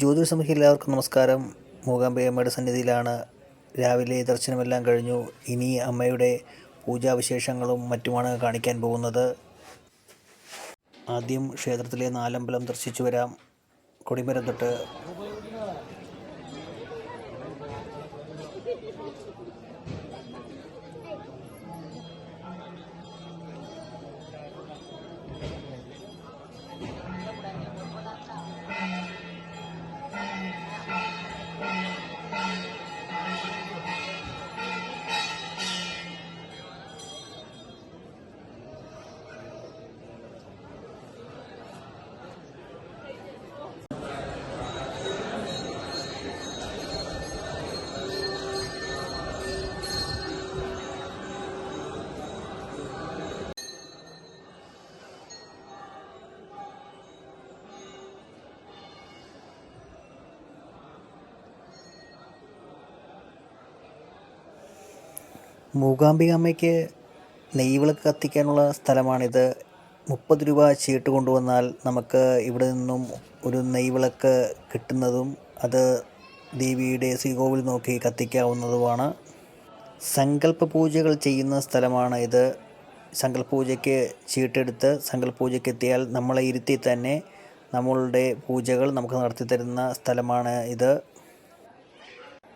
ജ്യോതിഷസമൂഹം എല്ലാവർക്കും നമസ്കാരം. മൂകാംബിക അമ്മയുടെ സന്നിധിയിലാണ്. രാവിലെ ദർശനമെല്ലാം കഴിഞ്ഞു. ഇനി അമ്മയുടെ പൂജാവിശേഷങ്ങളും മറ്റുമാണ് കാണിക്കാൻ പോകുന്നത്. ആദ്യം ക്ഷേത്രത്തിലെ നാലമ്പലം ദർശിച്ചു വരാം. കൊടിമരം തൊട്ട് മൂകാംബിക അമ്മയ്ക്ക് നെയ്വിളക്ക് കത്തിക്കാനുള്ള സ്ഥലമാണിത്. 30 രൂപ ചീട്ട് കൊണ്ടുവന്നാൽ നമുക്ക് ഇവിടെ നിന്നും ഒരു നെയ്വിളക്ക് കിട്ടുന്നതും അത് ദേവിയുടെ ശ്രീകോവിൽ നോക്കി കത്തിക്കാവുന്നതുമാണ്. സങ്കല്പ പൂജകൾ ചെയ്യുന്ന സ്ഥലമാണ് ഇത്. സങ്കല്പ പൂജയ്ക്ക് ചീട്ടെടുത്ത് സങ്കല്പ പൂജയ്ക്ക് എത്തിയാൽ നമ്മളെ ഇരുത്തി തന്നെ നമ്മളുടെ പൂജകൾ നമുക്ക് നടത്തി തരുന്ന സ്ഥലമാണ് ഇത്.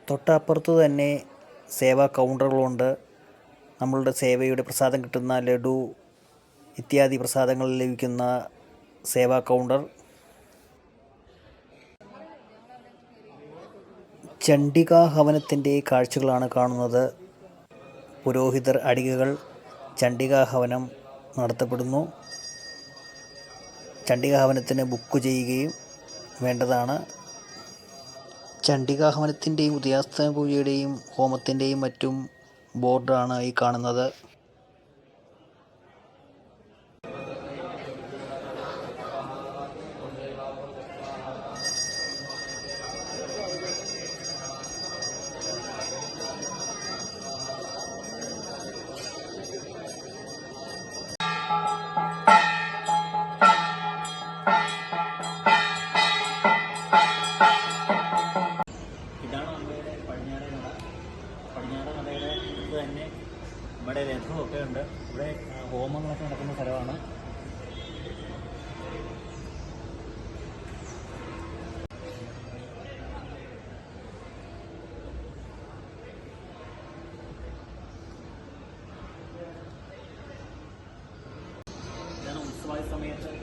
തൊട്ടപ്പുറത്ത് തന്നെ സേവാ കൗണ്ടറുകളുണ്ട്. നമ്മളുടെ സേവയുടെ പ്രസാദം കിട്ടുന്ന ലഡു ഇത്യാദി പ്രസാദങ്ങൾ ലഭിക്കുന്ന സേവാ കൗണ്ടർ. ചണ്ഡികാ ഹവനത്തിൻ്റെ കാഴ്ചകളാണ് കാണുന്നത്. പുരോഹിതർ അടികകൾ ചണ്ഡികാ ഹവനം നടത്തപ്പെടുന്നു. ചണ്ഡികാ ഹവനത്തിന് ബുക്ക് ചെയ്യുകയും വേണ്ടതാണ്. ചണ്ഡികാ ഹവനത്തിൻ്റെയും ഉദയാസ്തമന പൂജയുടെയും ഹോമത്തിൻ്റെയും മറ്റും ബോർഡാണ് ഈ കാണുന്നത്. ഇതാണ് അമ്മയുടെ പടിഞ്ഞാറേ നട. പടിഞ്ഞാറേ നടയുടെ അടുത്ത് തന്നെ നമ്മുടെ രഥമൊക്കെ ഉണ്ട്. ഇവിടെ ഹോമങ്ങളൊക്കെ നടക്കുന്ന സ്ഥലമാണ്. ഇതാണ് ഉത്സവ സമയത്ത്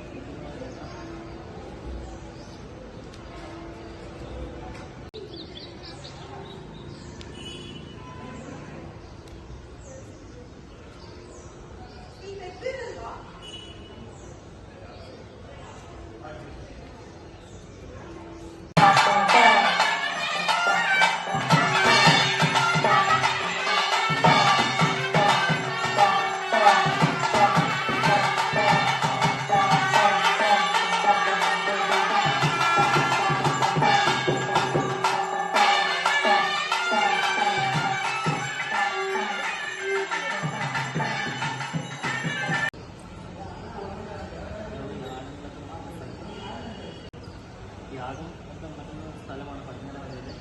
യാഗം ഒക്കെ നടക്കുന്ന സ്ഥലമാണ് പടിഞ്ഞാറേ നടയിലെ.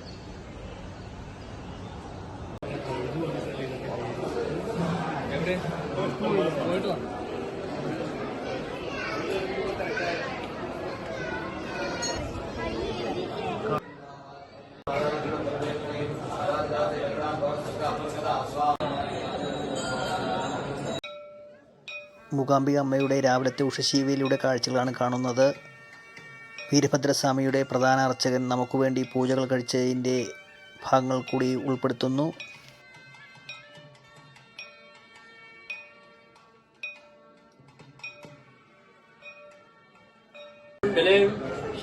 മൂകാംബിക അമ്മയുടെ രാവിലത്തെ ഉഷശീവയിലൂടെ കാഴ്ചകളാണ് കാണുന്നത്. വീരഭദ്രസ്വാമിയുടെ പ്രധാന അർച്ചകൻ നമുക്ക് വേണ്ടി പൂജകൾ കഴിച്ചതിൻ്റെ ഭാഗങ്ങൾ കൂടി ഉൾപ്പെടുത്തുന്നു.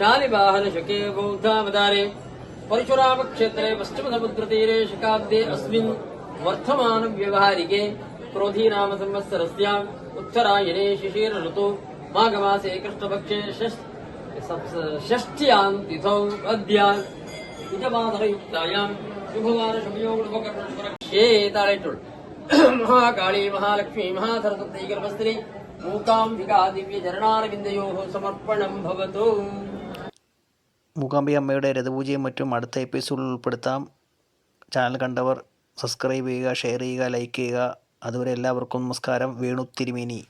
शालिवाहनशके बौद्धावतारे परशुरामक्षेत्रे पश्चिमसमुद्रतीरे शकाब्दे अस्मिन् वर्तमानव्यवहारिके क्रोधीनाम संवत्सरस्याम् उत्तरायणे शिशिरऋतौ माघमासे कृष्णपक्षे षष्ट्यां तिथौ अद्यान् इजमादरयुक्तायां शुभवारशुभयोगुणपकर्णे ताळेटुळ् महाकाली महालक्ष्मी महासरस्वती मूकाम्बिका दिव्यचरणारविन्दयोः समर्पणं भवतु. മൂകാംബിക അമ്മയുടെ രഥപൂജയും മറ്റും അടുത്ത എപ്പിസോഡിൽ ഉൾപ്പെടുത്താം. ചാനൽ കണ്ടവർ സബ്സ്ക്രൈബ് ചെയ്യുക, ഷെയർ ചെയ്യുക, ലൈക്ക് ചെയ്യുക. അതുവരെ എല്ലാവർക്കും നമസ്കാരം. വേണു തിരുമേനി.